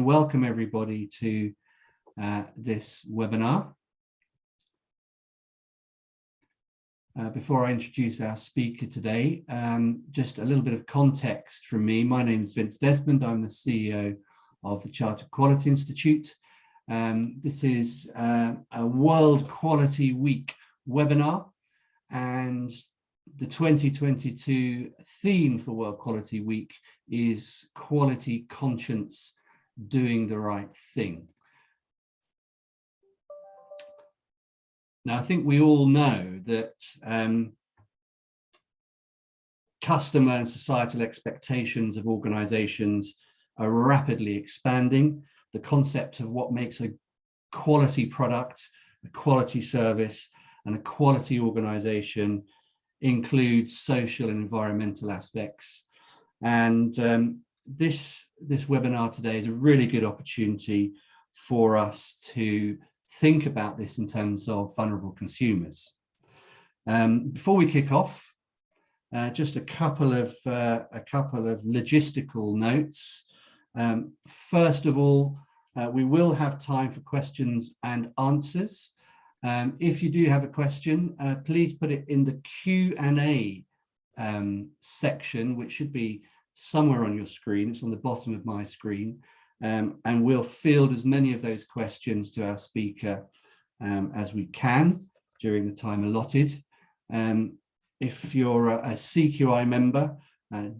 Welcome everybody to this webinar. Before I introduce our speaker today, just a little bit of context from me. My name is Vince Desmond. I'm the CEO of the Chartered Quality Institute. This is a World Quality Week webinar, and the 2022 theme for World Quality Week is Quality Conscience, Doing the Right Thing. Now, I think we all know that customer and societal expectations of organizations are rapidly expanding. The concept of what makes a quality product, a quality service, and a quality organization includes social and environmental aspects. And this webinar today is a really good opportunity for us to think about this in terms of vulnerable consumers. Before we kick off, just a couple of logistical notes. First of all, we will have time for questions and answers. If you do have a question, please put it in the Q&A section, which should be somewhere on your screen. It's on the bottom of my screen, and we'll field as many of those questions to our speaker as we can during the time allotted. If you're a CQI member,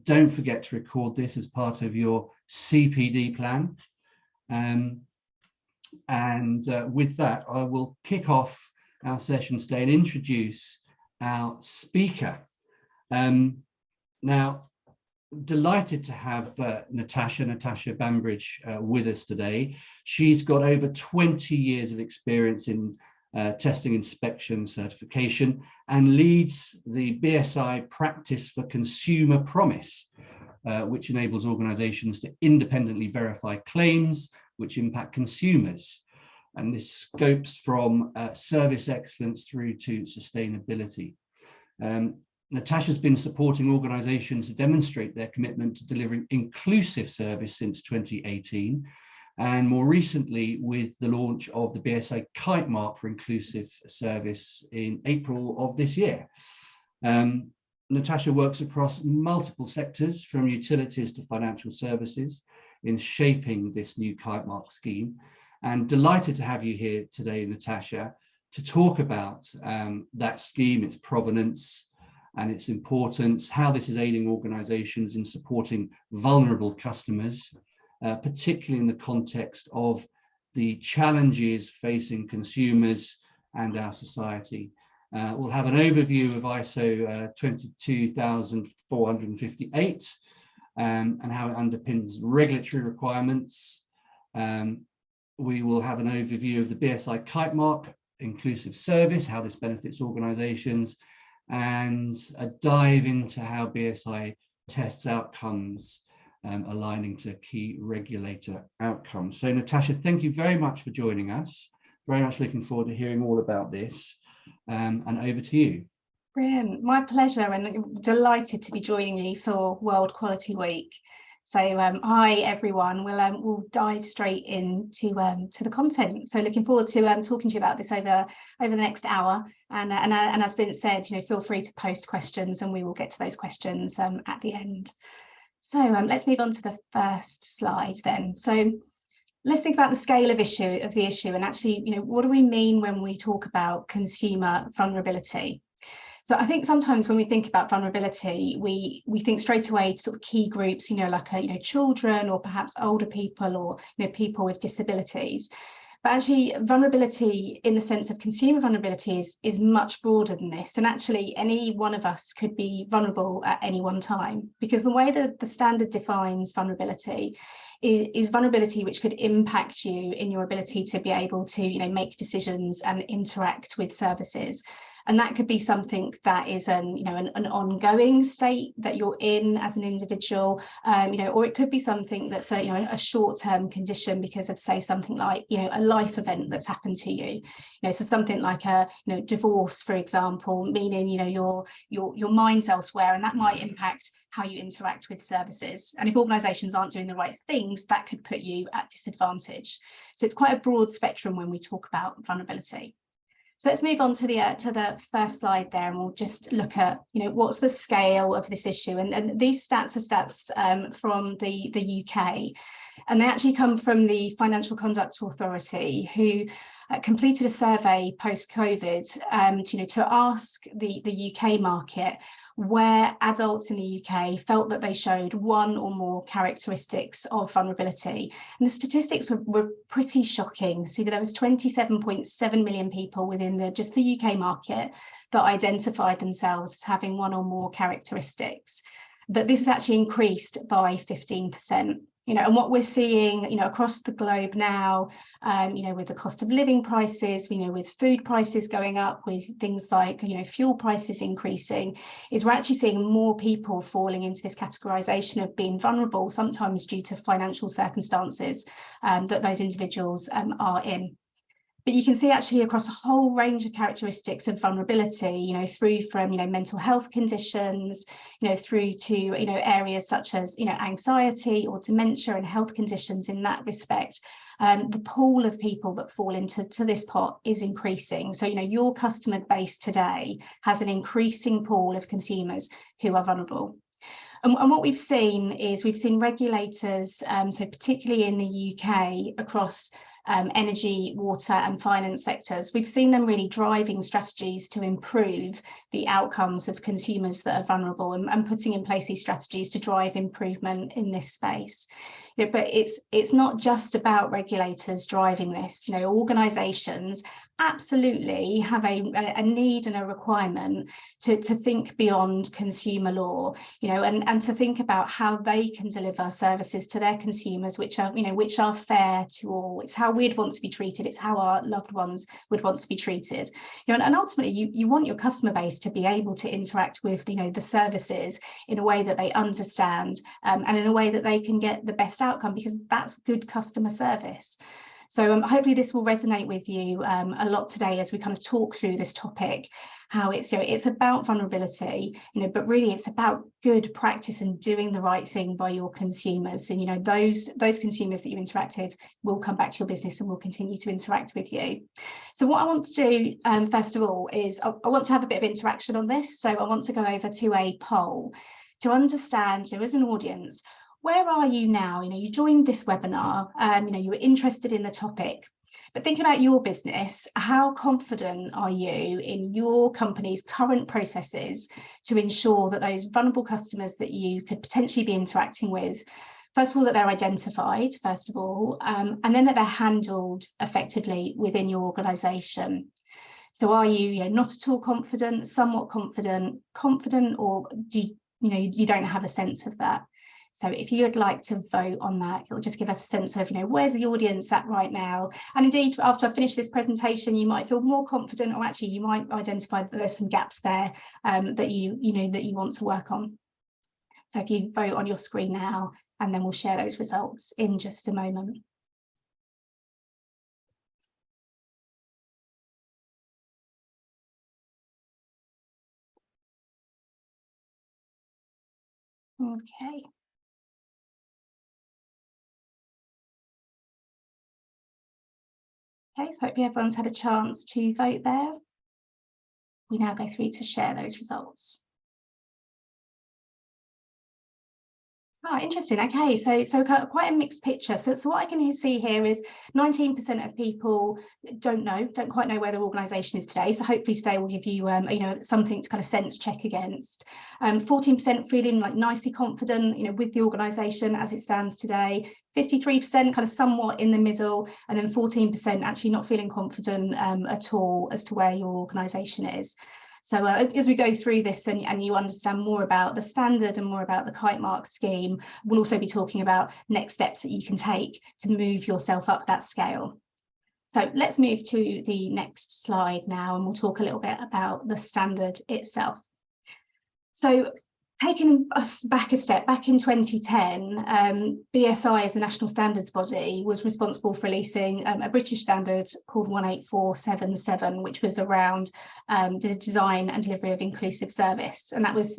don't forget to record this as part of your CPD plan. With that, I will kick off our session today and introduce our speaker. Now, delighted to have Natasha Bambridge with us today. She's got over 20 years of experience in testing, inspection, certification, and leads the BSI practice for consumer promise, which enables organizations to independently verify claims which impact consumers. And this scopes from service excellence through to sustainability. Natasha's been supporting organizations to demonstrate their commitment to delivering inclusive service since 2018, and more recently with the launch of the BSI kitemark for inclusive service in April of this year. Natasha works across multiple sectors, from utilities to financial services, in shaping this new kitemark scheme. And delighted to have you here today, Natasha, to talk about that scheme, its provenance and its importance, how this is aiding organizations in supporting vulnerable customers, particularly in the context of the challenges facing consumers and our society. We'll have an overview of ISO 22458 and how it underpins regulatory requirements. We will have an overview of the BSI kitemark inclusive service, how this benefits organizations, and a dive into how BSI tests outcomes, aligning to key regulator outcomes. So Natasha, thank you very much for joining us. Very much looking forward to hearing all about this, and over to you. Brilliant, my pleasure, and delighted to be joining you for World Quality Week. So hi everyone, we'll dive straight into to the content. So looking forward to talking to you about this over the next hour, and as Vince said, feel free to post questions and we will get to those questions at the end. So let's move on to the first slide then. So let's think about the scale of the issue, and actually, what do we mean when we talk about consumer vulnerability? So I think sometimes when we think about vulnerability, we think straight away to sort of key groups, like children, or perhaps older people, or people with disabilities. But actually, vulnerability in the sense of consumer vulnerability is much broader than this. And actually, any one of us could be vulnerable at any one time, because the way that the standard defines vulnerability is vulnerability which could impact you in your ability to be able to make decisions and interact with services. And that could be something that is an ongoing state that you're in as an individual, or it could be something that's a short-term condition because of, say, something like a life event that's happened to you. So something like a divorce, for example, meaning your mind's elsewhere, and that might impact how you interact with services. And if organisations aren't doing the right things, that could put you at disadvantage. So it's quite a broad spectrum when we talk about vulnerability. So let's move on to the first slide there, and we'll just look at what's the scale of this issue. And these stats are stats from the UK, and they actually come from the Financial Conduct Authority, who completed a survey post-COVID to ask the UK market where adults in the UK felt that they showed one or more characteristics of vulnerability. And the statistics were pretty shocking. So there was 27.7 million people within just the UK market that identified themselves as having one or more characteristics. But this has actually increased by 15%. And what we're seeing, across the globe now, with the cost of living prices, with food prices going up, with things like, fuel prices increasing, is we're actually seeing more people falling into this categorization of being vulnerable, sometimes due to financial circumstances that those individuals are in. But you can see actually across a whole range of characteristics of vulnerability, through from, mental health conditions, through to, areas such as, anxiety or dementia and health conditions in that respect. The pool of people that fall into this pot is increasing. So, your customer base today has an increasing pool of consumers who are vulnerable. And what we've seen is regulators, so particularly in the UK, across energy, water and finance sectors, we've seen them really driving strategies to improve the outcomes of consumers that are vulnerable, and putting in place these strategies to drive improvement in this space. But it's not just about regulators driving this. Organisations absolutely have a need and a requirement to think beyond consumer law, and to think about how they can deliver services to their consumers which are fair to all. It's how we'd want to be treated. It's how our loved ones would want to be treated. And ultimately you want your customer base to be able to interact with the services in a way that they understand, and in a way that they can get the best outcome, because that's good customer service. So hopefully this will resonate with you a lot today as we kind of talk through this topic, how it's it's about vulnerability, but really it's about good practice and doing the right thing by your consumers. And those consumers that you interact with will come back to your business and will continue to interact with you. So what I want to do first of all is I want to have a bit of interaction on this. So I want to go over to a poll to understand, as an audience, where are you now? You joined this webinar, you were interested in the topic, but thinking about your business, how confident are you in your company's current processes to ensure that those vulnerable customers that you could potentially be interacting with, first of all, that they're identified, first of all, and then that they're handled effectively within your organisation? So are you, not at all confident, somewhat confident, or do you don't have a sense of that? So if you would like to vote on that, it will just give us a sense of, where's the audience at right now? And indeed, after I finish this presentation, you might feel more confident, or actually you might identify that there's some gaps there that you want to work on. So if you vote on your screen now, and then we'll share those results in just a moment. Okay. Okay, so hopefully everyone's had a chance to vote there. We now go through to share those results. Oh, interesting. Okay, so quite a mixed picture. So what I can see here is 19% of people don't quite know where their organisation is today. So hopefully today will give you something to kind of sense check against. 14% feeling like nicely confident, with the organisation as it stands today. 53% kind of somewhat in the middle, and then 14% actually not feeling confident at all as to where your organisation is. So as we go through this and you understand more about the standard and more about the kitemark scheme, we'll also be talking about next steps that you can take to move yourself up that scale. So let's move to the next slide now, and we'll talk a little bit about the standard itself. So taking us back a step, back in 2010, BSI, as the national standards body, was responsible for releasing a British standard called 18477, which was around the design and delivery of inclusive service, and that was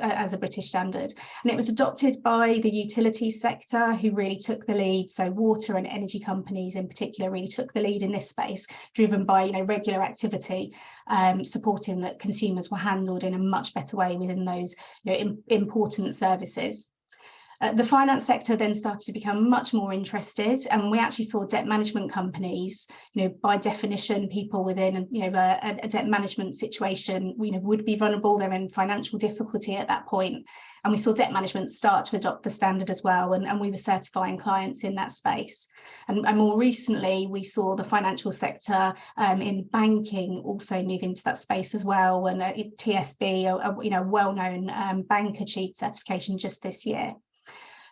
as a British standard. And it was adopted by the utilities sector, who really took the lead. So water and energy companies in particular really took the lead in this space, driven by regular activity, supporting that consumers were handled in a much better way within those important services. The finance sector then started to become much more interested, and we actually saw debt management companies, by definition, people within a debt management situation, would be vulnerable. They're in financial difficulty at that point, and we saw debt management start to adopt the standard as well, and we were certifying clients in that space. And more recently, we saw the financial sector in banking also move into that space as well, and TSB, a well-known bank, achieved certification just this year.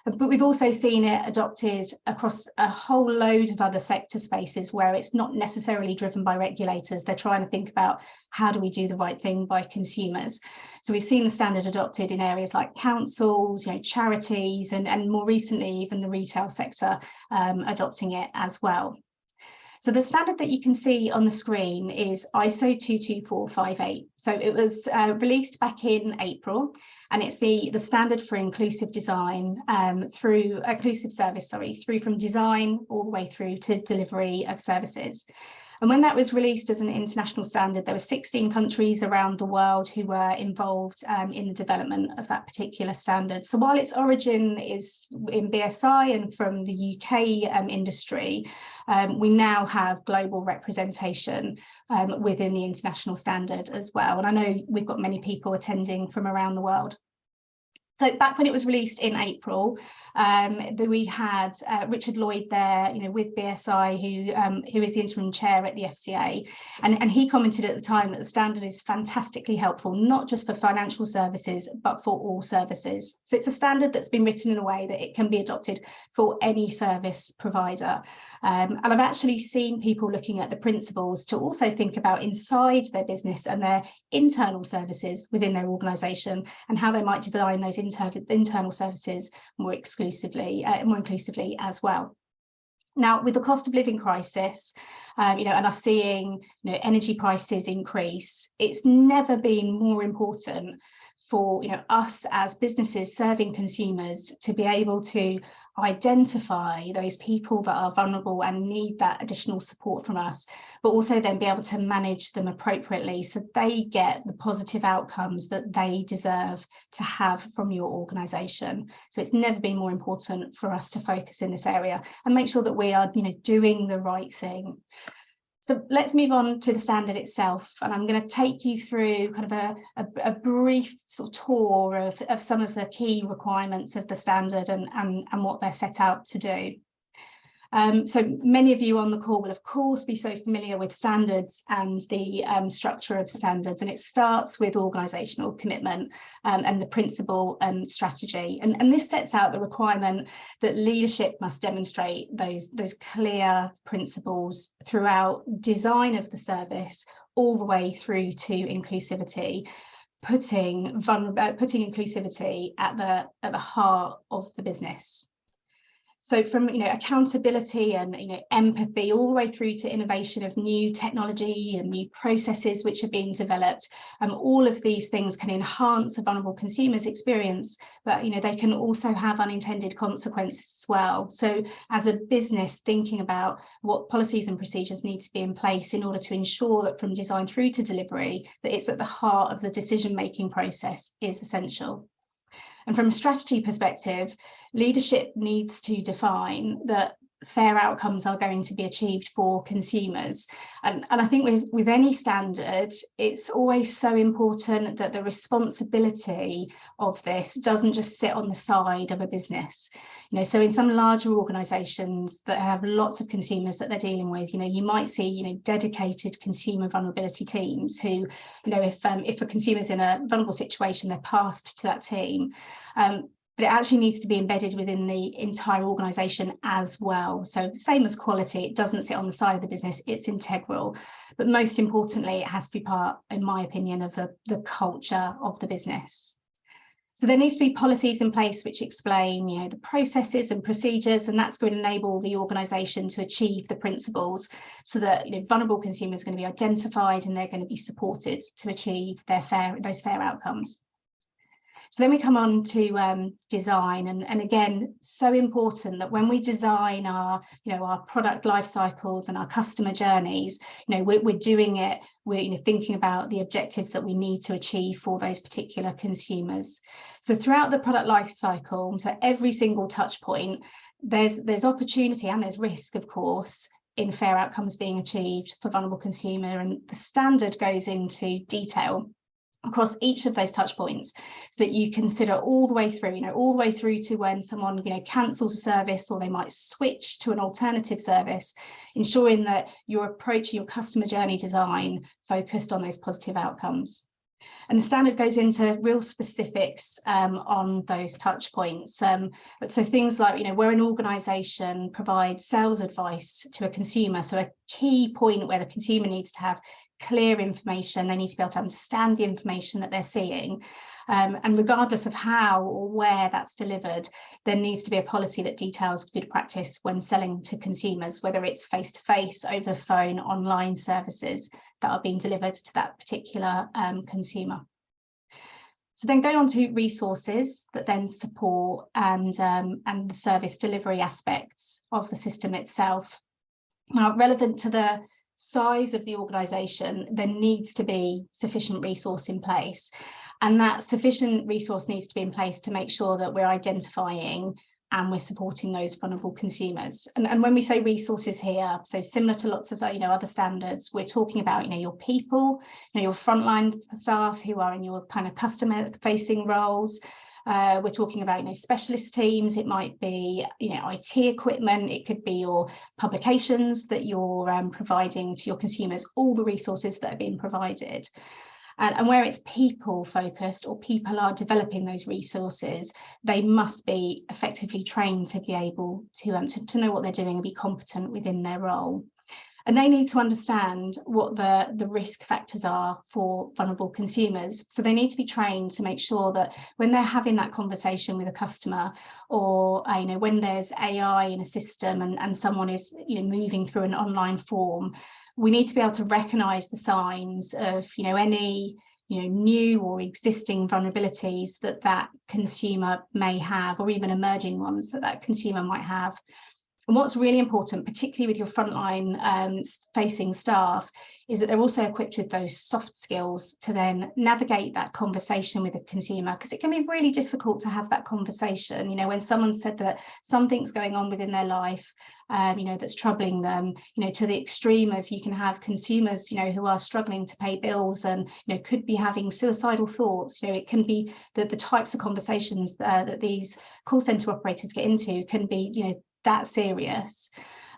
But we've also seen it adopted across a whole load of other sector spaces where it's not necessarily driven by regulators. They're trying to think about, how do we do the right thing by consumers? So we've seen the standard adopted in areas like councils, charities, and more recently, even the retail sector adopting it as well. So the standard that you can see on the screen is ISO 22458. So it was released back in April, and it's the standard for inclusive design through from design all the way through to delivery of services. And when that was released as an international standard, there were 16 countries around the world who were involved in the development of that particular standard. So while its origin is in BSI and from the UK industry, we now have global representation within the international standard as well. And I know we've got many people attending from around the world. So back when it was released in April, we had Richard Lloyd there, with BSI, who is the interim chair at the FCA, and he commented at the time that the standard is fantastically helpful, not just for financial services, but for all services. So it's a standard that's been written in a way that it can be adopted for any service provider. And I've actually seen people looking at the principles to also think about inside their business and their internal services within their organisation, and how they might design those internal services more inclusively as well. Now, with the cost of living crisis, and us seeing energy prices increase, it's never been more important for us as businesses serving consumers to be able to identify those people that are vulnerable and need that additional support from us, but also then be able to manage them appropriately so they get the positive outcomes that they deserve to have from your organisation. So it's never been more important for us to focus in this area and make sure that we are doing the right thing. So let's move on to the standard itself, and I'm going to take you through kind of a brief sort of tour of some of the key requirements of the standard and what they're set out to do. So many of you on the call will of course be so familiar with standards and the structure of standards, and it starts with organisational commitment and the principle and strategy, and this sets out the requirement that leadership must demonstrate those clear principles throughout design of the service all the way through to inclusivity, putting inclusivity at the heart of the business. So from accountability and empathy all the way through to innovation of new technology and new processes which are being developed, all of these things can enhance a vulnerable consumer's experience, but they can also have unintended consequences as well. So as a business, thinking about what policies and procedures need to be in place in order to ensure that from design through to delivery, that it's at the heart of the decision-making process is essential. And from a strategy perspective, leadership needs to define that fair outcomes are going to be achieved for consumers. And I think with any standard, it's always so important that the responsibility of this doesn't just sit on the side of a business. So in some larger organisations that have lots of consumers that they're dealing with, you might see, dedicated consumer vulnerability teams who, if a consumer's in a vulnerable situation, they're passed to that team. but it actually needs to be embedded within the entire organisation as well. So same as quality, it doesn't sit on the side of the business, it's integral. But most importantly, it has to be part, in my opinion, of the culture of the business. So there needs to be policies in place which explain, the processes and procedures, and that's going to enable the organisation to achieve the principles so that vulnerable consumers are going to be identified and they're going to be supported to achieve those fair outcomes. So then we come on to design, and again, so important that when we design our product life cycles and our customer journeys, we're doing it, we're thinking about the objectives that we need to achieve for those particular consumers. So throughout the product life cycle, so every single touch point, there's opportunity and there's risk, of course, in fair outcomes being achieved for vulnerable consumer, and the standard goes into detail across each of those touch points so that you consider all the way through, to when someone cancels a service or they might switch to an alternative service, ensuring that you're approaching your customer journey design focused on those positive outcomes. And the standard goes into real specifics on those touch points. But so things like, where an organisation provides sales advice to a consumer, so a key point where the consumer needs to have clear information, they need to be able to understand the information that they're seeing, and regardless of how or where that's delivered, there needs to be a policy that details good practice when selling to consumers, whether it's face-to-face, over the phone, online services that are being delivered to that particular consumer. So then going on to resources that then support and the service delivery aspects of the system itself. Now, relevant to the size of the organisation, there needs to be sufficient resource in place, and that sufficient resource needs to be in place to make sure that we're identifying and we're supporting those vulnerable consumers. And when we say resources here, so similar to lots of other standards, we're talking about your people, your frontline staff who are in your kind of customer facing roles. We're talking about specialist teams. It might be IT equipment, it could be your publications that you're providing to your consumers, all the resources that are being provided. And where it's people focused, or people are developing those resources, they must be effectively trained to be able to know what they're doing and be competent within their role. And they need to understand what the risk factors are for vulnerable consumers. So they need to be trained to make sure that when they're having that conversation with a customer, or when there's AI in a system and someone is moving through an online form, we need to be able to recognise the signs of any new or existing vulnerabilities that consumer may have, or even emerging ones that consumer might have. And what's really important, particularly with your frontline facing staff, is that they're also equipped with those soft skills to then navigate that conversation with a consumer, because it can be really difficult to have that conversation. When someone said that something's going on within their life, that's troubling them, to the extreme of you can have consumers, who are struggling to pay bills and, could be having suicidal thoughts. It can be that the types of conversations that these call centre operators get into can be, that serious.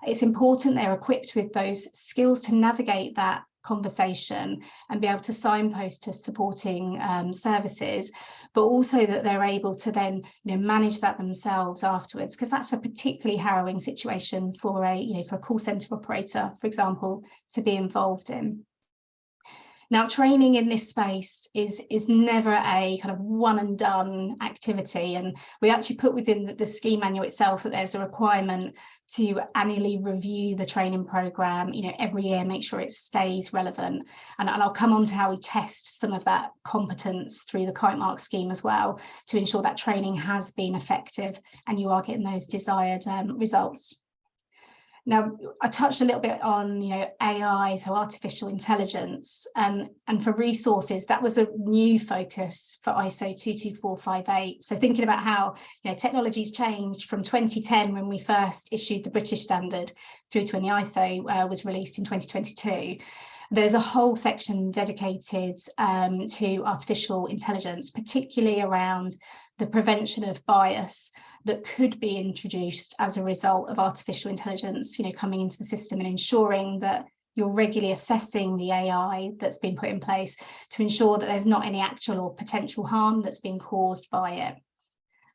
It's important they're equipped with those skills to navigate that conversation and be able to signpost to supporting services, but also that they're able to then manage that themselves afterwards, because that's a particularly harrowing situation for a call centre operator, for example, to be involved in. Now, training in this space is never a kind of one and done activity, and we actually put within the scheme manual itself that there's a requirement to annually review the training programme, every year, make sure it stays relevant. And I'll come on to how we test some of that competence through the kitemark scheme as well, to ensure that training has been effective and you are getting those desired results. Now, I touched a little bit on, AI, so artificial intelligence, and for resources, that was a new focus for ISO 22458. So thinking about how, technology's changed from 2010, when we first issued the British standard, through to when the ISO was released in 2022. There's a whole section dedicated to artificial intelligence, particularly around the prevention of bias that could be introduced as a result of artificial intelligence, coming into the system, and ensuring that you're regularly assessing the AI that's been put in place to ensure that there's not any actual or potential harm that's been caused by it.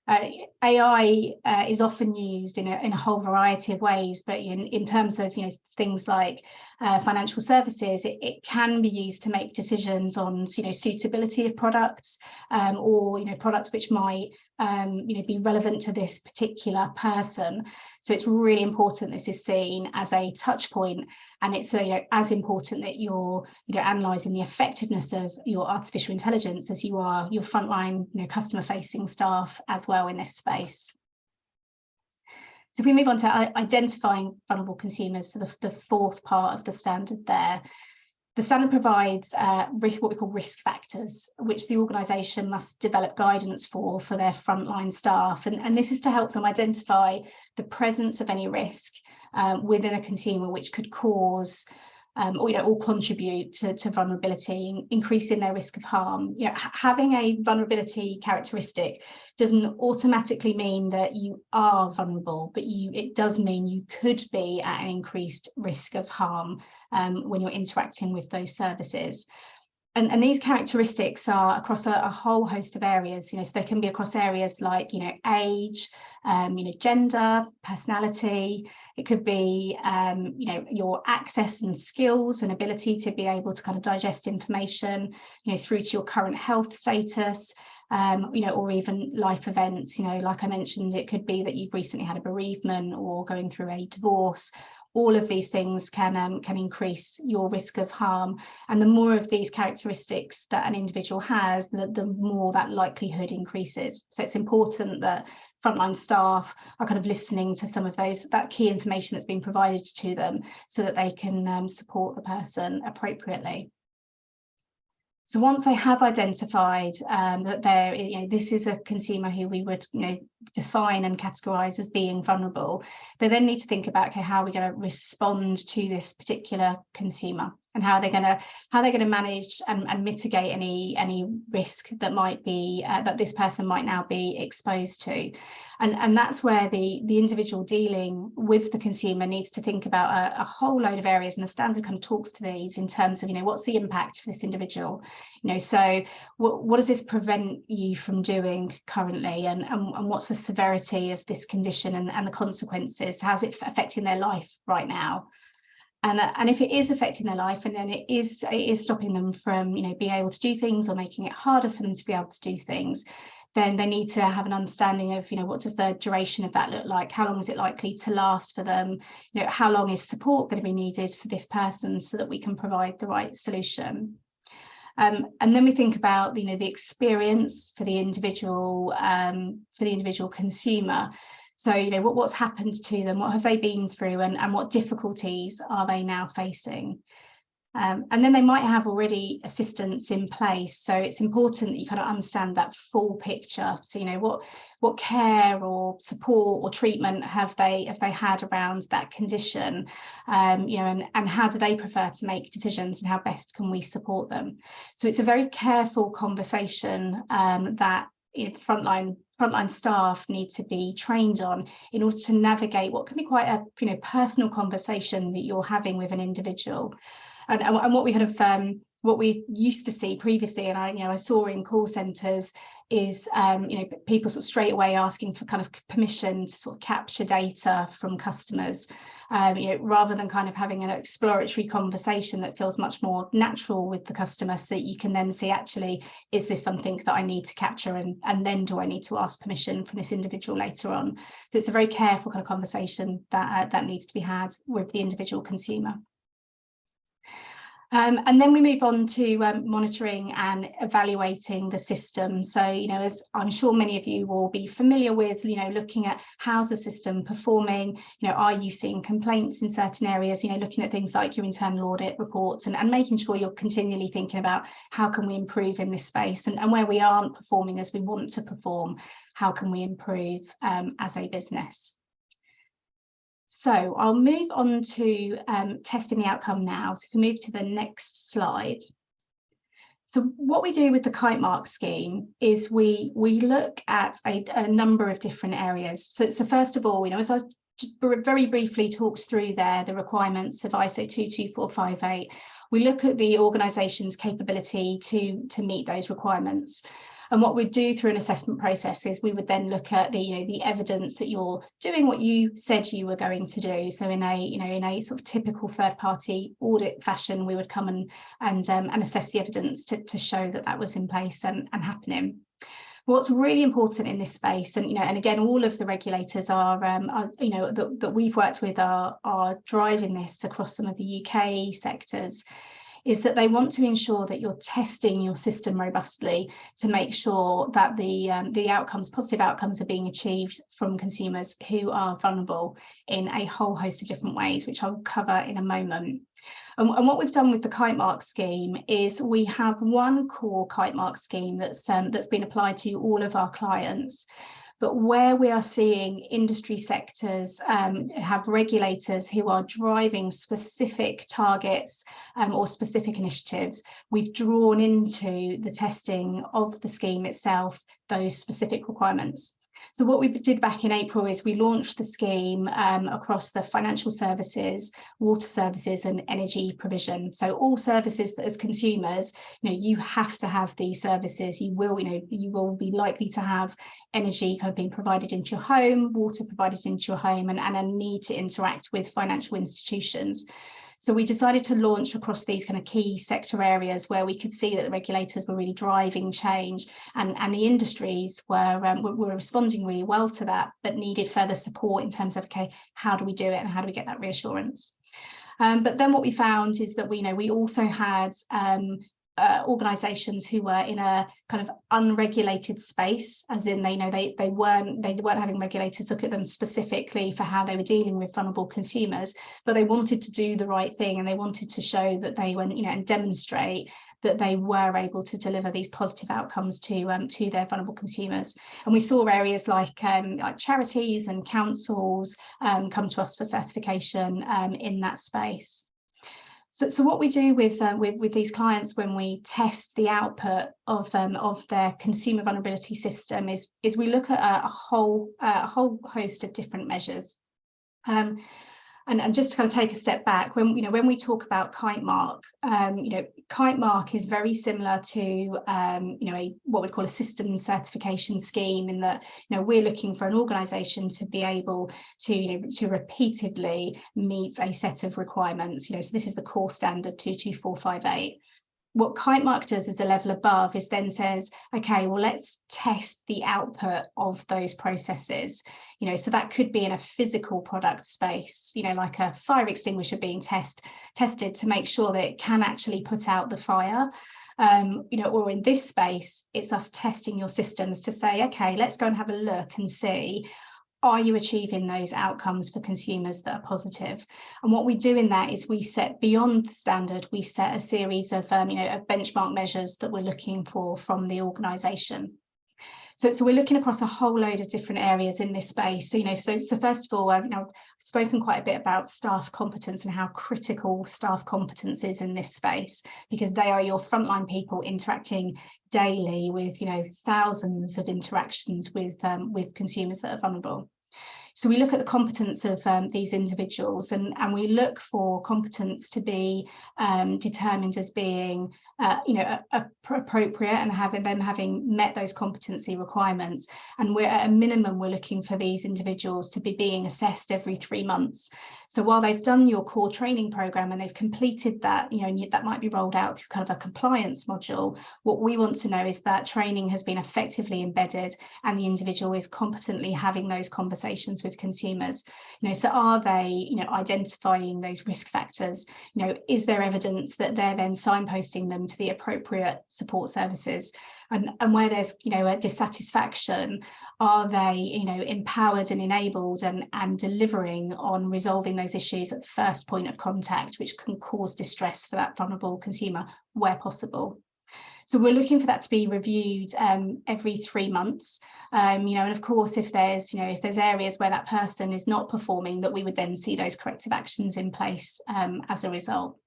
AI is often used in a whole variety of ways, but in terms of things like financial services, it can be used to make decisions on suitability of products, or products which might be relevant to this particular person. So it's really important this is seen as a touch point, and it's as important that you're analysing the effectiveness of your artificial intelligence as you are your frontline customer facing staff as well in this space. So if we move on to identifying vulnerable consumers, so the fourth part of the standard there, the standard provides what we call risk factors, which the organisation must develop guidance for their frontline staff. And this is to help them identify the presence of any risk within a consumer which could cause or contribute to vulnerability, increasing their risk of harm. Having a vulnerability characteristic doesn't automatically mean that you are vulnerable, but it does mean you could be at an increased risk of harm when you're interacting with those services. And these characteristics are across a whole host of areas, so they can be across areas like, age, gender, personality. It could be, your access and skills and ability to be able to kind of digest information, through to your current health status, or even life events. Like I mentioned, it could be that you've recently had a bereavement or going through a divorce. All of these things can increase your risk of harm. And the more of these characteristics that an individual has, the more that likelihood increases. So it's important that frontline staff are kind of listening to some of that key information that's been provided to them so that they can support the person appropriately. So once they have identified that this is a consumer who we would define and categorise as being vulnerable, they then need to think about, okay, how are we going to respond to this particular consumer, and how they're going to manage and mitigate any risk that might be that this person might now be exposed to. And that's where the individual dealing with the consumer needs to think about a whole load of areas, and the standard kind of talks to these in terms of what's the impact for this individual, so what does this prevent you from doing currently, and what's the severity of this condition and the consequences, how's it affecting their life right now. And if it is affecting their life, and then it is stopping them from being able to do things, or making it harder for them to be able to do things, then they need to have an understanding of what does the duration of that look like, how long is it likely to last for them, how long is support going to be needed for this person, so that we can provide the right solution. And then we think about the experience for the individual consumer. So, what's happened to them, what have they been through, and what difficulties are they now facing? And then they might have already assistance in place. So it's important that you kind of understand that full picture. So, what care or support or treatment have they had around that condition, and how do they prefer to make decisions, and how best can we support them? So it's a very careful conversation that frontline staff need to be trained on in order to navigate what can be quite a personal conversation that you're having with an individual. And what we kind of what we used to see previously, and I saw in call centres, is people sort of straight away asking for kind of permission to sort of capture data from customers, rather than kind of having an exploratory conversation that feels much more natural with the customer, so that you can then see, actually, is this something that I need to capture, and then do I need to ask permission from this individual later on? So it's a very careful kind of conversation that needs to be had with the individual consumer. And then we move on to monitoring and evaluating the system. So, as I'm sure many of you will be familiar with, looking at how's the system performing, are you seeing complaints in certain areas, looking at things like your internal audit reports, and making sure you're continually thinking about how can we improve in this space, and where we aren't performing as we want to perform, how can we improve as a business. So I'll move on to testing the outcome now. So if we move to the next slide. So what we do with the kitemark scheme is we look at a number of different areas. So first of all, as I very briefly talked through there, the requirements of ISO 22458, we look at the organisation's capability to meet those requirements. And what we'd do through an assessment process is we would then look at the evidence that you're doing what you said you were going to do. So in a sort of typical third-party audit fashion, we would come and assess the evidence to show that that was in place and happening. What's really important in this space, and and again, all of the regulators are that we've worked with are driving this across some of the UK sectors, is that they want to ensure that you're testing your system robustly to make sure that the positive outcomes are being achieved from consumers who are vulnerable in a whole host of different ways, which I'll cover in a moment. And what we've done with the kitemark scheme is we have one core kitemark scheme that's been applied to all of our clients. But where we are seeing industry sectors have regulators who are driving specific targets or specific initiatives, we've drawn into the testing of the scheme itself those specific requirements. So what we did back in April is we launched the scheme across the financial services, water services and energy provision. So all services that as consumers, you have to have these services. You will be likely to have energy kind of being provided into your home, water provided into your home, and a need to interact with financial institutions. So we decided to launch across these kind of key sector areas where we could see that the regulators were really driving change, and the industries were responding really well to that, but needed further support in terms of, okay, how do we do it and how do we get that reassurance? But then what we found is that we also had organisations who were in a kind of unregulated space, as in they weren't having regulators look at them specifically for how they were dealing with vulnerable consumers, but they wanted to do the right thing, and they wanted to show that they went and demonstrate that they were able to deliver these positive outcomes to their vulnerable consumers. And we saw areas like charities and councils come to us for certification in that space. So what we do with these clients when we test the output of their consumer vulnerability system is we look at a whole host of different measures. And just to kind of take a step back, when we talk about kitemark, kitemark is very similar to what we'd call a system certification scheme, in that we're looking for an organisation to be able to repeatedly meet a set of requirements. So this is the core standard 22458. What kitemark does as a level above is then says, okay, well, let's test the output of those processes. So that could be in a physical product space, like a fire extinguisher being tested to make sure that it can actually put out the fire. Or in this space, it's us testing your systems to say, okay, let's go and have a look and see, are you achieving those outcomes for consumers that are positive? And what we do in that is we set, beyond the standard, we set a series of benchmark measures that we're looking for from the organisation. So we're looking across a whole load of different areas in this space. So first of all, I've spoken quite a bit about staff competence and how critical staff competence is in this space, because they are your frontline people interacting daily with thousands of interactions with consumers that are vulnerable. So we look at the competence of these individuals, and we look for competence to be determined as being appropriate and having met those competency requirements. And we're at a minimum, we're looking for these individuals to be being assessed every 3 months. So while they've done your core training program and they've completed that, and that might be rolled out through kind of a compliance module, what we want to know is that training has been effectively embedded and the individual is competently having those conversations with consumers. So are they identifying those risk factors? Is there evidence that they're then signposting them to the appropriate support services? And where there's a dissatisfaction, are they empowered and enabled and delivering on resolving those issues at the first point of contact, which can cause distress for that vulnerable consumer where possible? So we're looking for that to be reviewed every 3 months, and of course, if there's areas where that person is not performing, that we would then see those corrective actions in place as a result.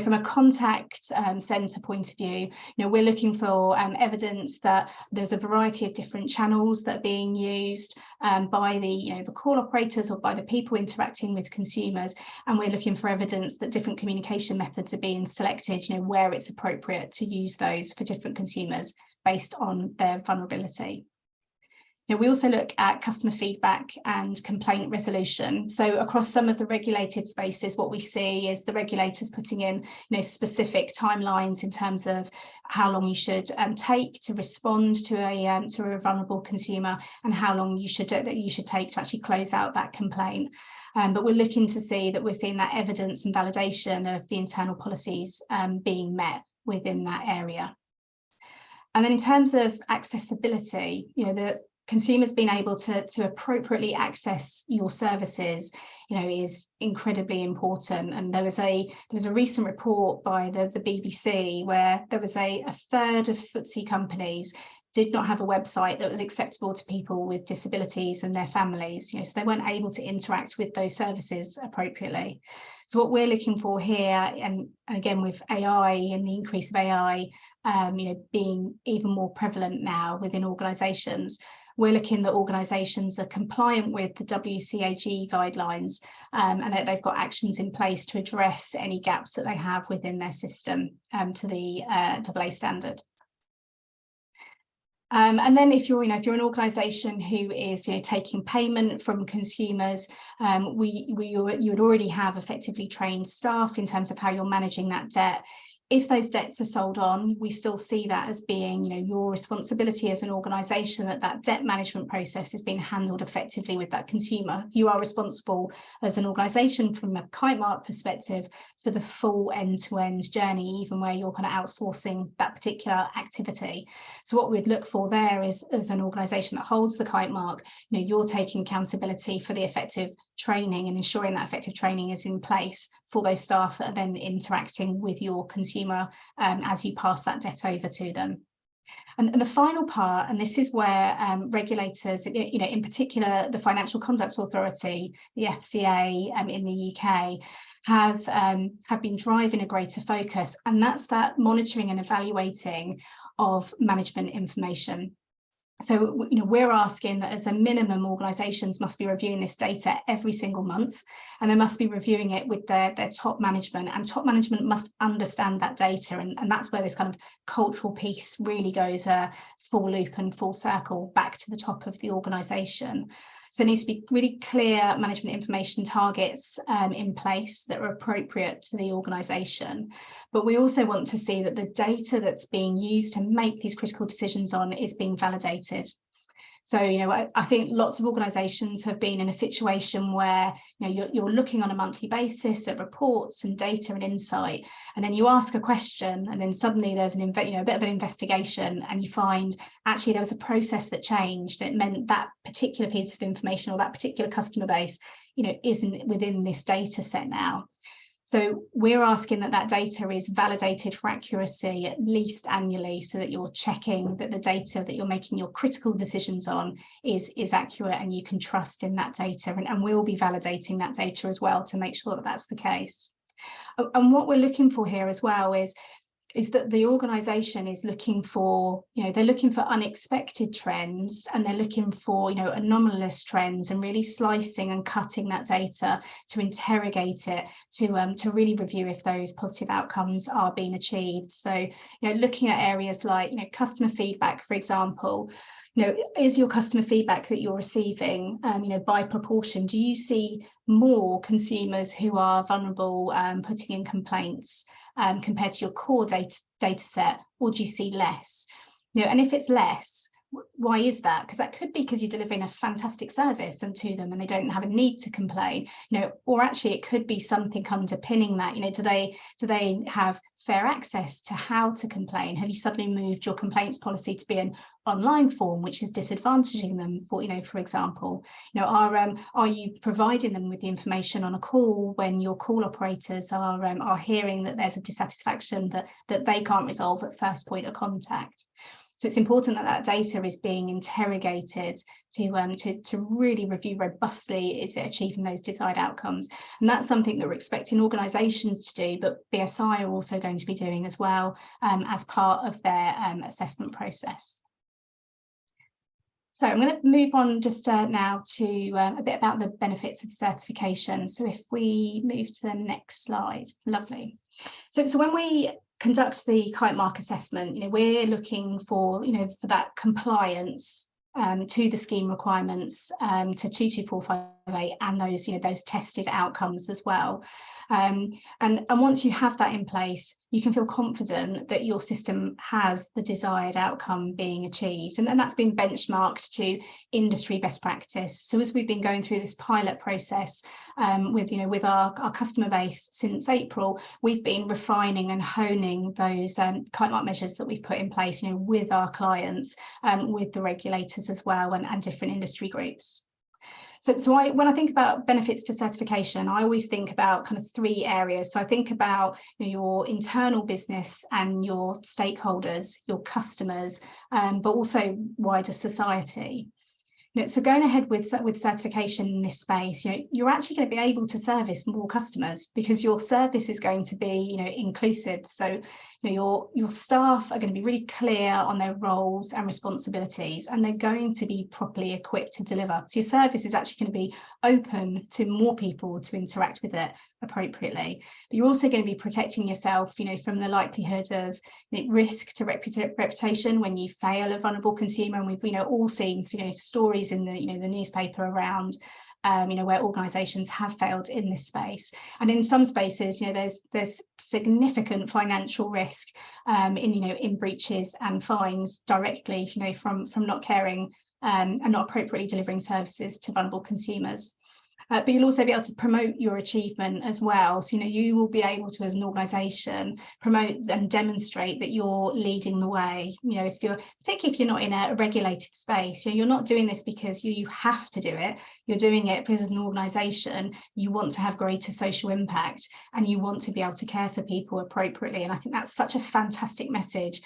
From a contact centre point of view, we're looking for evidence that there's a variety of different channels that are being used by the call operators or by the people interacting with consumers, and we're looking for evidence that different communication methods are being selected, where it's appropriate to use those for different consumers based on their vulnerability. We also look at customer feedback and complaint resolution. So across some of the regulated spaces, what we see is the regulators putting in specific timelines in terms of how long you should take to respond to a vulnerable consumer, and how long you should take to actually close out that complaint. But we're looking to see that we're seeing that evidence and validation of the internal policies being met within that area. And then in terms of accessibility, the consumers being able to appropriately access your services, is incredibly important. And there was a recent report by the BBC where there was a third of FTSE companies did not have a website that was acceptable to people with disabilities and their families, so they weren't able to interact with those services appropriately. So what we're looking for here, and again with AI and the increase of AI, being even more prevalent now within organisations, we're looking that organisations are compliant with the WCAG guidelines, and that they've got actions in place to address any gaps that they have within their system to the AA standard. And then if you're an organisation who is taking payment from consumers, you would already have effectively trained staff in terms of how you're managing that debt. If those debts are sold on, we still see that as being, your responsibility as an organisation, that debt management process is being handled effectively with that consumer. You are responsible as an organisation from a kitemark perspective for the full end-to-end journey, even where you're kind of outsourcing that particular activity. So what we'd look for there is, as an organisation that holds the kitemark, you're taking accountability for the effective training and ensuring that effective training is in place for those staff that are then interacting with your consumer as you pass that debt over to them. And the final part, and this is where regulators, in particular the Financial Conduct Authority, the FCA in the UK, have been driving a greater focus, and that's that monitoring and evaluating of management information. So, we're asking that as a minimum, organisations must be reviewing this data every single month, and they must be reviewing it with their top management, and top management must understand that data. And that's where this kind of cultural piece really goes full loop and full circle back to the top of the organisation. So there needs to be really clear management information targets in place that are appropriate to the organisation. But we also want to see that the data that's being used to make these critical decisions on is being validated. So, I think lots of organisations have been in a situation where, you're looking on a monthly basis at reports and data and insight, and then you ask a question, and then suddenly there's a bit of an investigation, and you find actually there was a process that changed. It meant that particular piece of information or that particular customer base, isn't within this data set now. So we're asking that data is validated for accuracy at least annually, so that you're checking that the data that you're making your critical decisions on is accurate, and you can trust in that data, and we'll be validating that data as well to make sure that that's the case. And what we're looking for here as well is that the organisation is looking for, they're looking for unexpected trends, and they're looking for, anomalous trends, and really slicing and cutting that data to interrogate it, to really review if those positive outcomes are being achieved. So, looking at areas like, customer feedback, for example. Is your customer feedback that you're receiving, by proportion? Do you see more consumers who are vulnerable putting in complaints compared to your core data set, or do you see less? And if it's less, why is that? Because that could be because you're delivering a fantastic service to them and they don't have a need to complain, or actually it could be something underpinning that. Do they have fair access to how to complain? Have you suddenly moved your complaints policy to be an online form, which is disadvantaging them, for example? Are you providing them with the information on a call when your call operators are hearing that there's a dissatisfaction that they can't resolve at first point of contact? So it's important that that data is being interrogated to really review robustly, is it achieving those desired outcomes? And that's something that we're expecting organisations to do, but BSI are also going to be doing as well as part of their assessment process. So I'm going to move on just now to a bit about the benefits of certification. So if we move to the next slide, lovely. So when we conduct the kitemark assessment, we're looking for, for that compliance to the scheme requirements, to 22458 and those, those tested outcomes as well. And once you have that in place, you can feel confident that your system has the desired outcome being achieved. And that's been benchmarked to industry best practice. So as we've been going through this pilot process with our customer base since April, we've been refining and honing those kitemark measures that we've put in place, with our clients, with the regulators as well, and different industry groups. So when I think about benefits to certification, I always think about kind of 3 areas. So I think about your internal business and your stakeholders, your customers, but also wider society. So going ahead with certification in this space, you're actually going to be able to service more customers because your service is going to be, inclusive. So your staff are going to be really clear on their roles and responsibilities, and they're going to be properly equipped to deliver. So your service is actually going to be open to more people to interact with it appropriately. But you're also going to be protecting yourself, from the likelihood of risk to reputation when you fail a vulnerable consumer. And we've all seen stories in the newspaper around where organisations have failed in this space. And in some spaces, there's significant financial risk in breaches and fines directly, from not caring and not appropriately delivering services to vulnerable consumers. But you'll also be able to promote your achievement as well. So, you will be able to, as an organisation, promote and demonstrate that you're leading the way. Particularly if you're not in a regulated space, you're not doing this because you have to do it. You're doing it because, as an organisation, you want to have greater social impact and you want to be able to care for people appropriately. And I think that's such a fantastic message,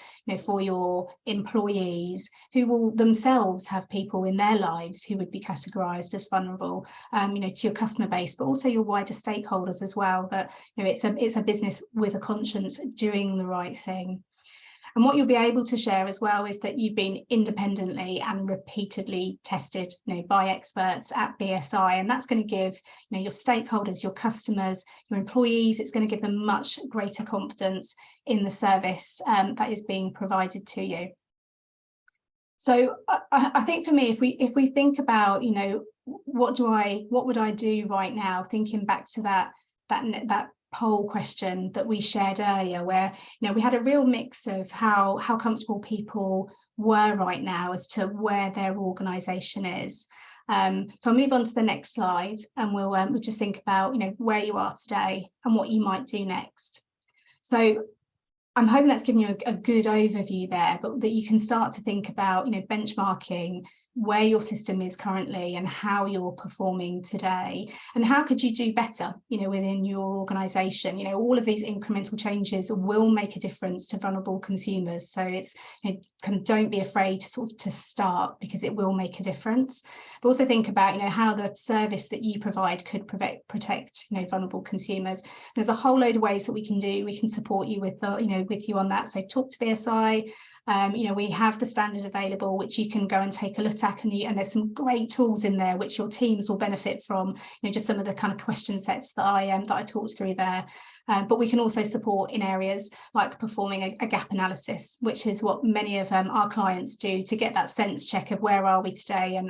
for your employees who will themselves have people in their lives who would be categorised as vulnerable. To your customer base, but also your wider stakeholders as well, that it's a business with a conscience doing the right thing. And what you'll be able to share as well is that you've been independently and repeatedly tested by experts at BSI, and that's going to give your stakeholders, your customers, your employees, it's going to give them much greater confidence in the service that is being provided to you. So I think for me, if we think about what would I do right now, thinking back to that poll question that we shared earlier, where we had a real mix of how comfortable people were right now as to where their organisation is. So I'll move on to the next slide, and we'll just think about where you are today and what you might do next. So I'm hoping that's given you a good overview there, but that you can start to think about benchmarking where your system is currently and how you're performing today, and how could you do better within your organization. All of these incremental changes will make a difference to vulnerable consumers, so it's don't be afraid to start, because it will make a difference. But also think about how the service that you provide could protect vulnerable consumers. There's a whole load of ways that we can support you with you on that. So talk to BSI. We have the standard available, which you can go and take a look at, and there's some great tools in there which your teams will benefit from. Just some of the kind of question sets that I talked through there. But we can also support in areas like performing a gap analysis, which is what many of our clients do, to get that sense check of where are we today, and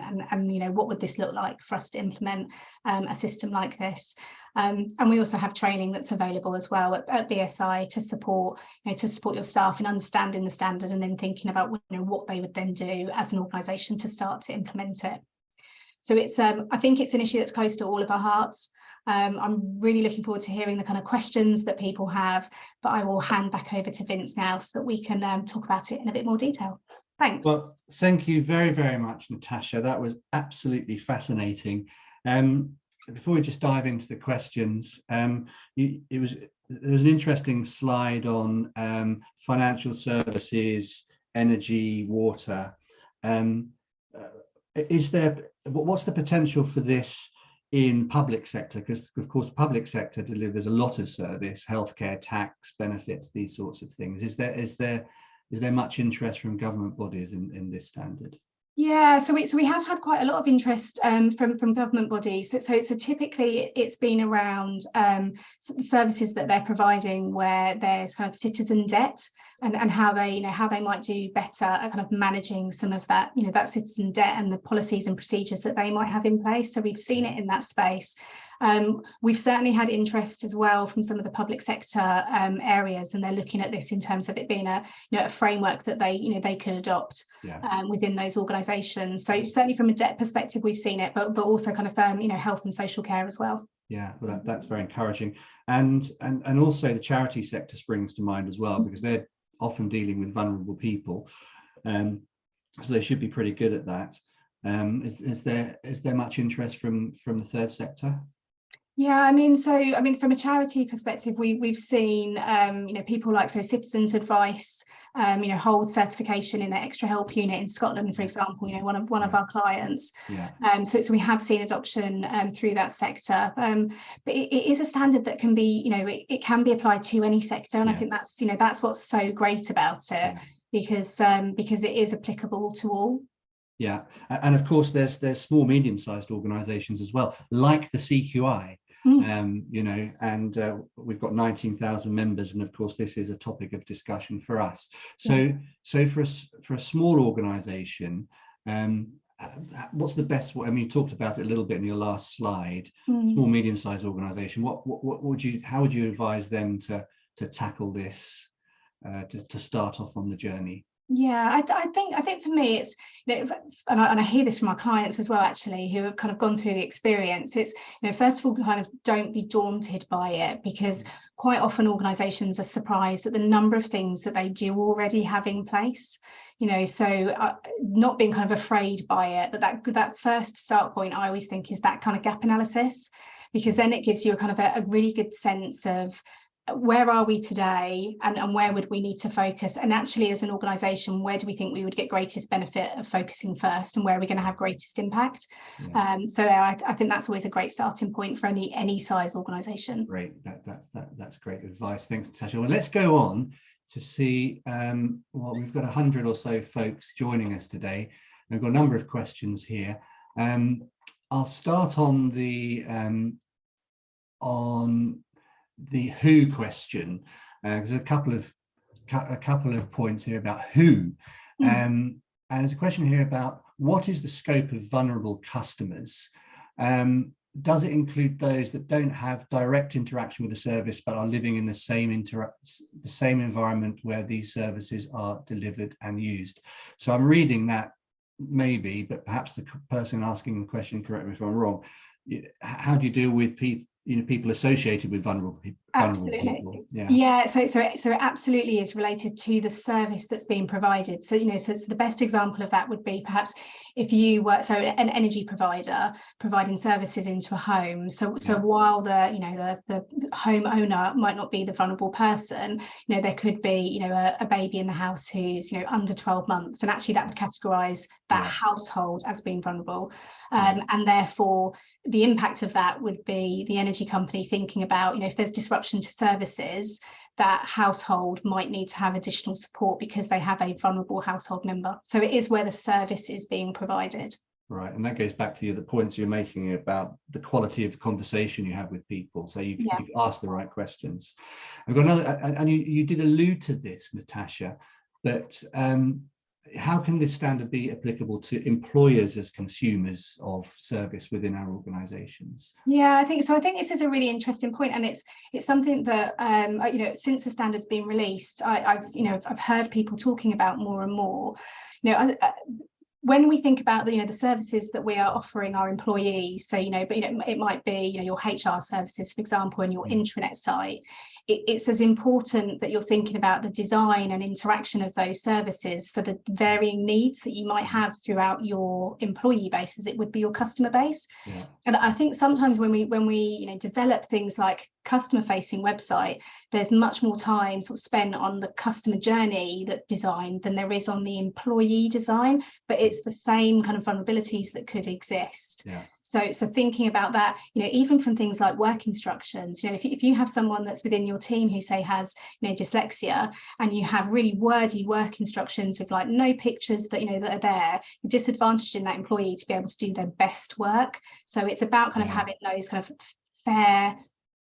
what would this look like for us to implement a system like this. And we also have training that's available as well at BSI to support your staff in understanding the standard, and then thinking about what they would then do as an organisation to start to implement it. So it's I think it's an issue that's close to all of our hearts. I'm really looking forward to hearing the kind of questions that people have, but I will hand back over to Vince now so that we can talk about it in a bit more detail. Thanks. Well, thank you very, very much, Natasha. That was absolutely fascinating. Before we just dive into the questions, there was an interesting slide on financial services energy, water. What's the potential for this in public sector? Because of course public sector delivers a lot of service, healthcare, tax, benefits, these sorts of things. Is there much interest from government bodies in this standard? Yeah, so we have had quite a lot of interest from government bodies. So typically it's been around the services that they're providing where there's kind of citizen debt, and how they might do better at kind of managing some of that that citizen debt and the policies and procedures that they might have in place. So we've seen it in that space. We've certainly had interest as well from some of the public sector areas, and they're looking at this in terms of it being a framework that they could adopt within those organisations. So certainly from a debt perspective, we've seen it, but also kind of health and social care as well. Yeah, well, that's very encouraging, and also the charity sector springs to mind as well, because they're often dealing with vulnerable people, so they should be pretty good at that. Is there much interest from the third sector? Yeah, I mean, from a charity perspective, we've seen people like Citizens Advice hold certification in the extra help unit in Scotland, for example, one of our clients. So we have seen adoption through that sector, but it is a standard that can be it can be applied to any sector, and I think that's what's so great about it, because it is applicable to all. Yeah, and of course there's small medium-sized organizations as well, like the CQI. And we've got 19,000 members, and of course this is a topic of discussion for us. So for a small organization, what's the best way? I mean, you talked about it a little bit in your last slide. Small medium-sized organization, how would you advise them to tackle this, to start off on the journey? Yeah, I think for me it's and I hear this from our clients as well, actually, who have kind of gone through the experience. It's first of all, kind of don't be daunted by it, because quite often organisations are surprised at the number of things that they do already have in place. So not being kind of afraid by it, but that first start point, I always think, is that kind of gap analysis, because then it gives you a kind of a really good sense of where are we today, and where would we need to focus, and actually as an organisation, where do we think we would get greatest benefit of focusing first, and where are we going to have greatest impact? So I think that's always a great starting point for any size organisation. Great, that's great advice. Thanks, Natasha. Well, let's go on to see we've got 100 or so folks joining us today. We've got a number of questions here. I'll start on the who question, there's a couple of points here about who, and there's a question here about what is the scope of vulnerable customers. Does it include those that don't have direct interaction with the service but are living in the same environment where these services are delivered and used? So I'm reading that, maybe, but perhaps the person asking the question, correct me if I'm wrong, how do you deal with people associated with vulnerable people? Absolutely. Yeah. So it absolutely is related to the service that's being provided. So so the best example of that would be perhaps if you were an energy provider providing services into a home. So while the homeowner might not be the vulnerable person, there could be a baby in the house who's under 12 months, and actually that would categorize that household as being vulnerable, and therefore the impact of that would be the energy company thinking about if there's disruption to services, that household might need to have additional support because they have a vulnerable household member. So it is where the service is being provided. Right, and that goes back to the points you're making about the quality of conversation you have with people. So you ask the right questions. I've got another, and you did allude to this, Natasha, but how can this standard be applicable to employers as consumers of service within our organisations? Yeah, I think this is a really interesting point, and it's something that since the standard's been released, I've heard people talking about more and more. when we think about the services that we are offering our employees, so but it might be your HR services, for example, and your intranet site, it's as important that you're thinking about the design and interaction of those services for the varying needs that you might have throughout your employee base as it would be your customer base. Yeah. And I think sometimes when we develop things like customer facing website, there's much more time sort of spent on the customer journey design than there is on the employee design, but it's the same kind of vulnerabilities that could exist. Yeah. So thinking about that, even from things like work instructions, if you have someone that's within your team who say has dyslexia, and you have really wordy work instructions with like no pictures that that are there, you're disadvantaging that employee to be able to do their best work. So it's about kind of having those kind of fair,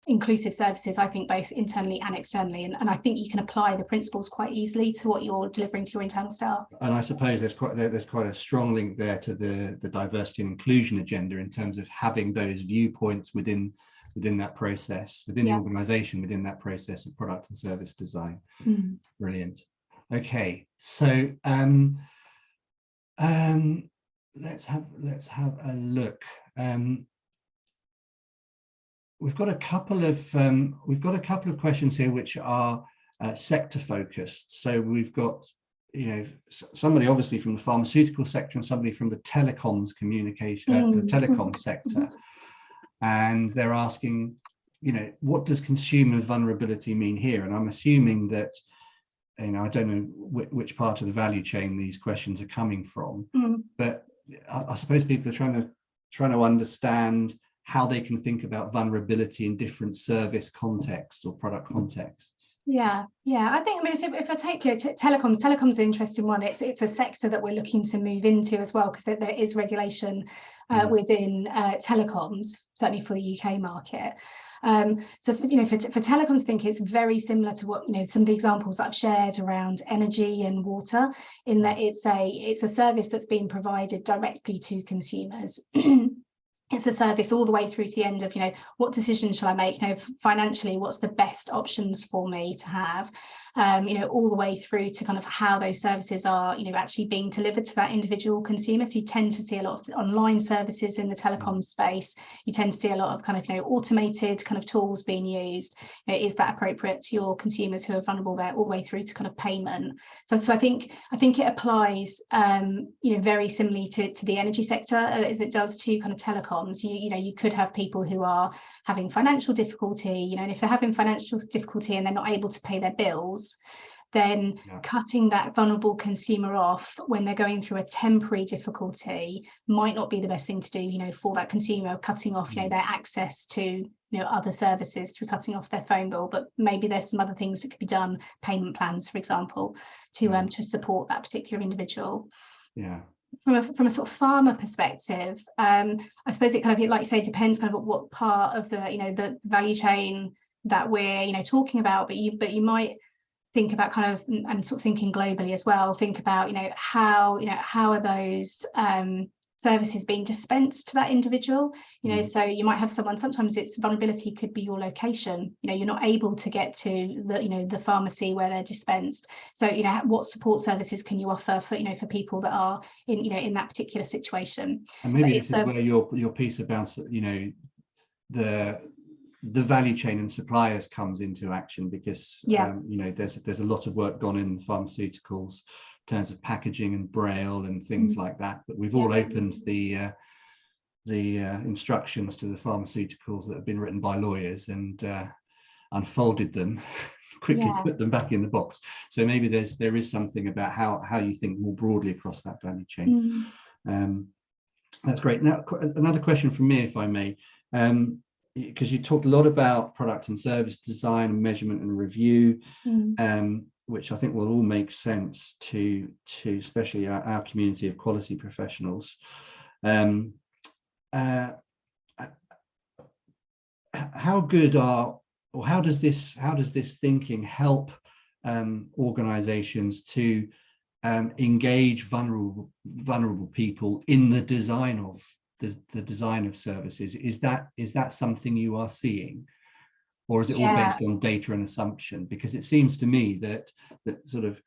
inclusive services, I think, both internally and externally, and I think you can apply the principles quite easily to what you're delivering to your internal staff. And I suppose there's quite a strong link there to the diversity and inclusion agenda in terms of having those viewpoints within that process, within the organization, within that process of product and service design. Brilliant. Okay, so let's have a look. We've got a couple of questions here which are sector focused. So we've got somebody obviously from the pharmaceutical sector and somebody from the telecoms the telecom sector, and they're asking, what does consumer vulnerability mean here? And I'm assuming that I don't know which part of the value chain these questions are coming from, but I suppose people are trying to understand how they can think about vulnerability in different service contexts or product contexts. Yeah. I think, if I take telecoms is an interesting one. It's a sector that we're looking to move into as well, because there is regulation within telecoms, certainly for the UK market. So for telecoms, I think it's very similar to what some of the examples that I've shared around energy and water, in that it's a service that's being provided directly to consumers. It's a service all the way through to the end of, what decision shall I make? Financially, what's the best options for me to have? All the way through to kind of how those services are, actually being delivered to that individual consumer. So you tend to see a lot of online services in the telecom space. You tend to see a lot of kind of, automated kind of tools being used. Is that appropriate to your consumers who are vulnerable there, all the way through to kind of payment? So I think it applies, very similarly to the energy sector as it does to kind of telecoms. You could have people who are having financial difficulty, and if they're having financial difficulty and they're not able to pay their bills, then cutting that vulnerable consumer off when they're going through a temporary difficulty might not be the best thing to do, for that consumer, cutting off, their access to, other services through cutting off their phone bill. But maybe there's some other things that could be done, payment plans, for example, to support that particular individual. Yeah. From a sort of pharma perspective, I suppose it kind of, like you say, depends kind of what part of the the value chain that we're talking about, but you might think about kind of, and sort of thinking globally as well, think about how are those services being dispensed to that individual. So you might have someone, sometimes it's vulnerability could be your location, you're not able to get to the the pharmacy where they're dispensed. So what support services can you offer for for people that are in that particular situation? And maybe this is where your piece about the value chain and suppliers comes into action, because there's a lot of work gone in pharmaceuticals in terms of packaging and braille and things like that, but we've all opened the instructions to the pharmaceuticals that have been written by lawyers and unfolded them, quickly put them back in the box. So maybe there is something about how you think more broadly across that value chain. That's great. Now, another question from me, if I may, because you talked a lot about product and service design, measurement and review, which I think will all make sense to especially our community of quality professionals. How good how does this thinking help organizations to engage vulnerable people in the design of the design of services? Is that something you are seeing, or is it all based on data and assumption? Because it seems to me that sort of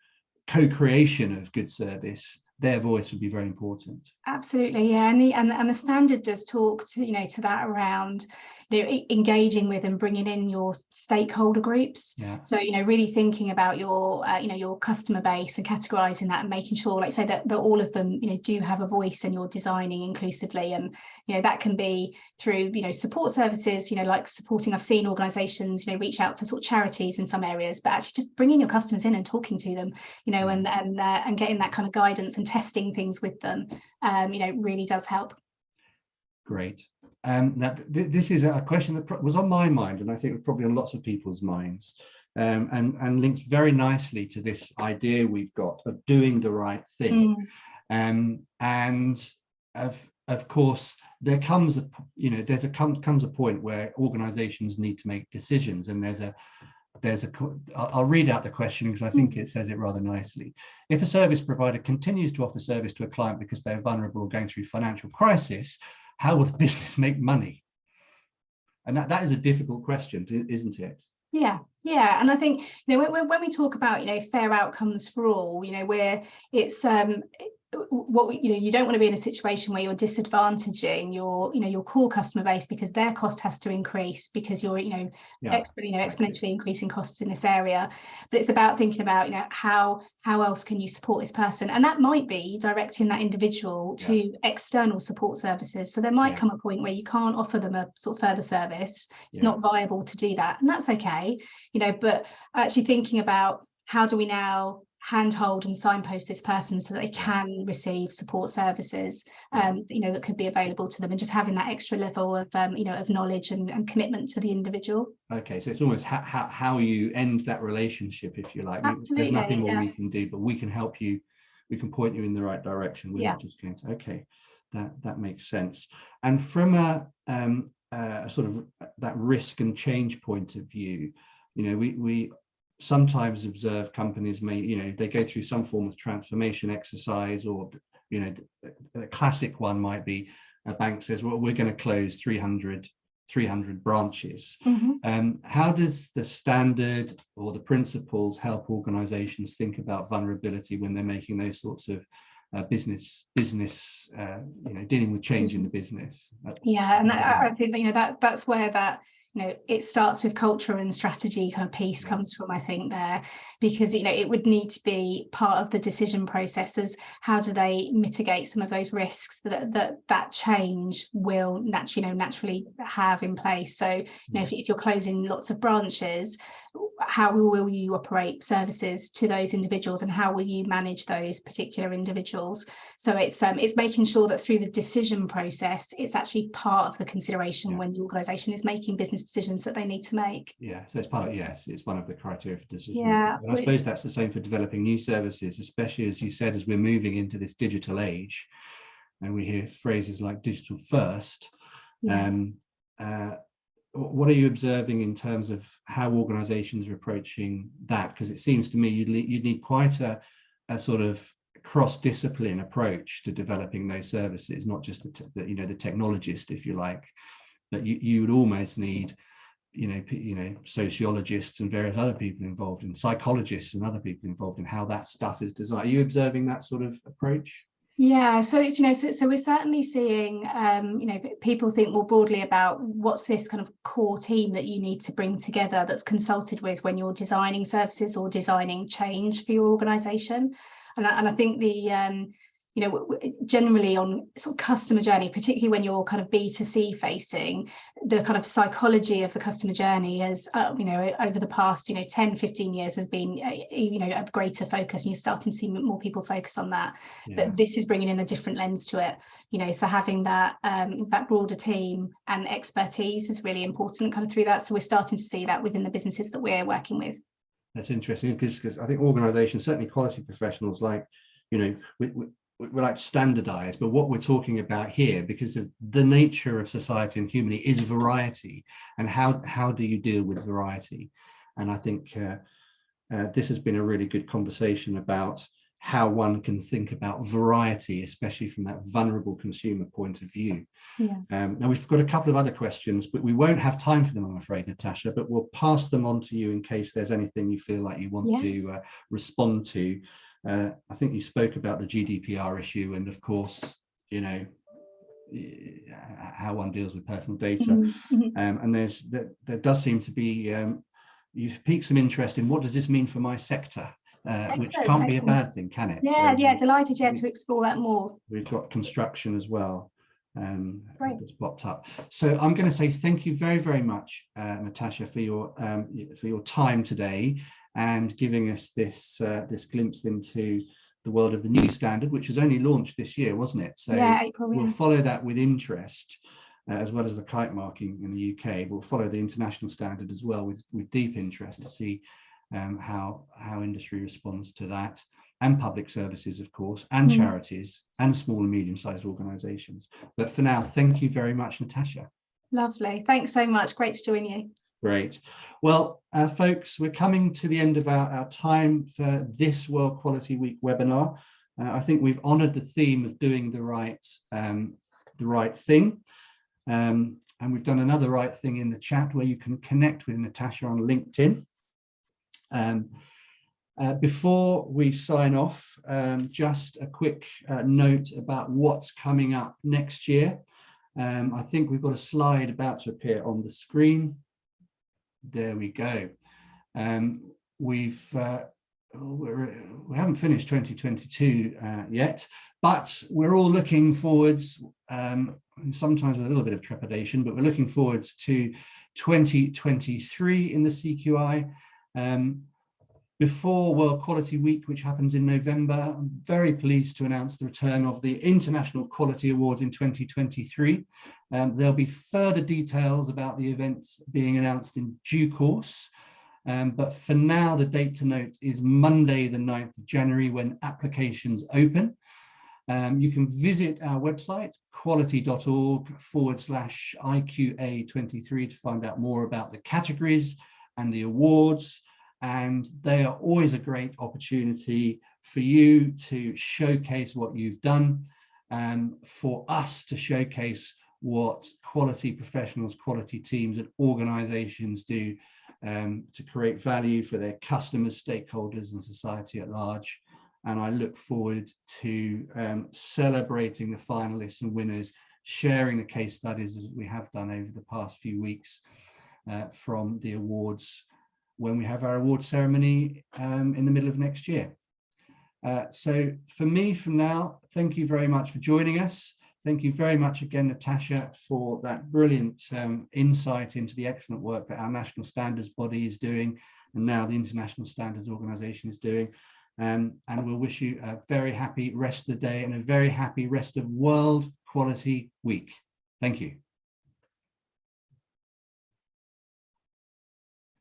co-creation of good service their voice would be very important. Absolutely, yeah, and the standard does talk to, you know, to that around, you know, engaging with and bringing in your stakeholder groups. Yeah. So, you know, really thinking about your, you know, your customer base and categorizing that and making sure, like say, that all of them, you know, do have a voice and you're designing inclusively. And, you know, that can be through, you know, support services, you know, like supporting. I've seen organizations, you know, reach out to sort of charities in some areas, but actually just bringing your customers in and talking to them, you know, and getting that kind of guidance and testing things with them. You know, really does help. Great. Now, this is a question that was on my mind, and I think probably on lots of people's minds, and links very nicely to this idea we've got of doing the right thing. And of course, there comes a, you know, comes a point where organizations need to make decisions, and I'll read out the question because I think it says it rather nicely. If a service provider continues to offer service to a client because they're vulnerable or going through financial crisis, how will the business make money? And that is a difficult question, isn't it? Yeah, and I think, you know, when we talk about, you know, fair outcomes for all, you know, where it's what, you know, you don't want to be in a situation where you're disadvantaging your, you know, your core customer base because their cost has to increase because you're, you know, exponentially increasing costs in this area. But it's about thinking about, you know, how else can you support this person, and that might be directing that individual to external support services. So there might come a point where you can't offer them a sort of further service. It's not viable to do that, and that's okay, you know. But actually thinking about how do we now handhold and signpost this person so that they can receive support services, you know, that could be available to them, and just having that extra level of, you know, of knowledge and commitment to the individual. Okay, so it's almost how you end that relationship, if you like. Absolutely, there's nothing more we can do, but we can help you. We can point you in the right direction. We're not just going to. Okay, that makes sense. And from a sort of that risk and change point of view, you know, we sometimes observe companies may, you know, they go through some form of transformation exercise, or, you know, the classic one might be a bank says, well, we're going to close 300 branches. How does the standard or the principles help organizations think about vulnerability when they're making those sorts of business, you know, dealing with change in the business? And I think, you know, that's where that, you know, it starts with culture and strategy kind of piece comes from, I think, there, because, you know, it would need to be part of the decision process as how do they mitigate some of those risks that change will naturally have in place. So, you know, if you're closing lots of branches, how will you operate services to those individuals, and how will you manage those particular individuals? So it's making sure that through the decision process, it's actually part of the consideration when the organisation is making business decisions that they need to make. So it's part of, it's one of the criteria for decision. And I suppose that's the same for developing new services, especially as you said, as we're moving into this digital age, and we hear phrases like digital first. What are you observing in terms of how organizations are approaching that? Because it seems to me you'd need quite a sort of cross-discipline approach to developing those services, not just the technologist, if you like, but you would almost need, you know, sociologists and various other people involved, and psychologists and other people involved in how that stuff is designed. Are you observing that sort of approach? So it's, you know, so we're certainly seeing, you know, people think more broadly about what's this kind of core team that you need to bring together that's consulted with when you're designing services or designing change for your organisation. And I think the, you know, generally on sort of customer journey, particularly when you're kind of B2C facing, the kind of psychology of the customer journey has, you know, over the past, you know, 10, 15 years has been, you know, a greater focus, and you're starting to see more people focus on that. But this is bringing in a different lens to it, you know, so having that that broader team and expertise is really important kind of through that. So we're starting to see that within the businesses that we're working with. That's interesting, because I think organizations, certainly quality professionals, like, you know, we like to standardize, but what we're talking about here, because of the nature of society and humanity, is variety. And how do you deal with variety? And I think this has been a really good conversation about how one can think about variety, especially from that vulnerable consumer point of view. Yeah. Now we've got a couple of other questions, but we won't have time for them, I'm afraid, Natasha, but we'll pass them on to you in case there's anything you feel like you want to respond to. I think you spoke about the GDPR issue and, of course, you know, how one deals with personal data. And there does seem to be, you've piqued some interest in what does this mean for my sector? Which can't be a bad thing, can it? Yeah, so, yeah, delighted to explore that more. We've got construction as well. That's popped up. So I'm going to say thank you very, very much, Natasha, for your time today and giving us this this glimpse into the world of the new standard, which was only launched this year, wasn't it? So yeah, April, we'll follow that with interest, as well as the kite marking in the UK. We'll follow the international standard as well with deep interest to see how industry responds to that, and public services, of course, and charities and small and medium-sized organisations. But for now, thank you very much, Natasha. Lovely. Thanks so much. Great to join you. Great. Well, folks, we're coming to the end of our time for this World Quality Week webinar. I think we've honoured the theme of doing the right thing. And we've done another right thing in the chat where you can connect with Natasha on LinkedIn. Before we sign off, just a quick note about what's coming up next year. I think we've got a slide about to appear on the screen. There we go. We haven't finished 2022 yet, but we're all looking forwards, sometimes with a little bit of trepidation, but we're looking forwards to 2023 in the CQI. Before World Quality Week, which happens in November, I'm very pleased to announce the return of the International Quality Awards in 2023. There'll be further details about the events being announced in due course. But for now, the date to note is Monday, the 9th of January, when applications open. You can visit our website, quality.org/IQA23 to find out more about the categories and the awards. And they are always a great opportunity for you to showcase what you've done, for us to showcase what quality professionals, quality teams and organizations do to create value for their customers, stakeholders and society at large. And I look forward to celebrating the finalists and winners, sharing the case studies as we have done over the past few weeks from the awards, when we have our award ceremony in the middle of next year. So for me, from now, thank you very much for joining us. Thank you very much again, Natasha, for that brilliant insight into the excellent work that our national standards body is doing, and now the International Standards Organization is doing. And we'll wish you a very happy rest of the day and a very happy rest of World Quality Week. Thank you.